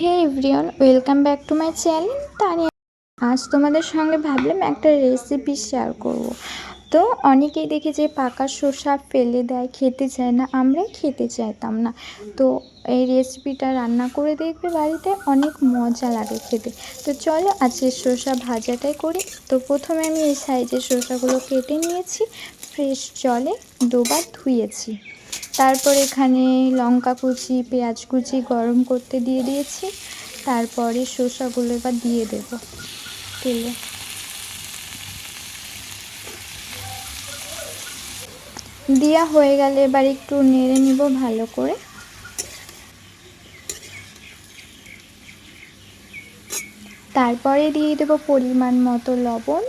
Hey everyone, welcome back to my channel Tania. আজ তোমাদের সঙ্গে ভাবলাম একটা রেসিপি শেয়ার করব। তো অনেকেই দেখি যে পাকা শসা ফেলে দেয়, খেতে চায় না, আমরাই খেতে চাইতাম না। তো এই রেসিপিটা রান্না করে দেখবে বাড়িতে, অনেক মজা লাগে খেতে। তো চলো আজকে শসা ভাজাটাই করি। তো প্রথমে আমি এই সাইজের শসাগুলো কেটে নিয়েছি, ফ্রেশ জলে দুবার ধুয়েছি। তারপর এখানে লঙ্কা কুচি, পেঁয়াজ কুচি গরম করতে দিয়ে দিয়েছি। তারপরে শসাগুলো এবার দিয়ে দেব তেলে। দেওয়া হয়ে গেলে এবার একটু নেড়ে নিব ভালো করে। তারপরে দিয়ে দেব পরিমাণ মতো লবণ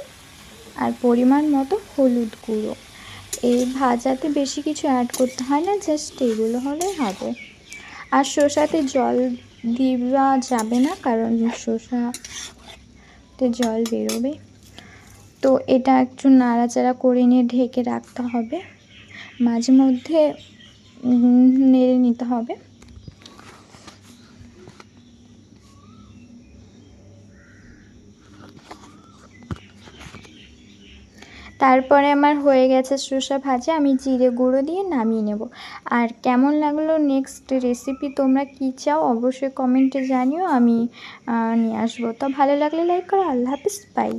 আর পরিমাণ মতো হলুদ গুঁড়ো। এই ভাজাতে বেশি কিছু অ্যাড করতে হয় না, জাস্ট এগুলো হলেই হবে। আর শসাতে জল দেওয়া যাবে না, কারণ শসাতে জল বেরোবে। তো এটা একটু নাড়াচাড়া করে নিয়ে ঢেকে রাখতে হবে, মাঝে মধ্যে নেড়ে নিতে হবে। তারপরে আমার হয়ে গেছে শসা ভাজা, আমি জিরে গুঁড়ো দিয়ে নামিয়ে নেব। আর কেমন লাগলো নেক্সট রেসিপি, তোমরা কী চাও অবশ্যই কমেন্টে জানিও, আমি নিয়ে আসবো। তো ভালো লাগলে লাইক করো। আল্লাহ হাফিজ, বাই।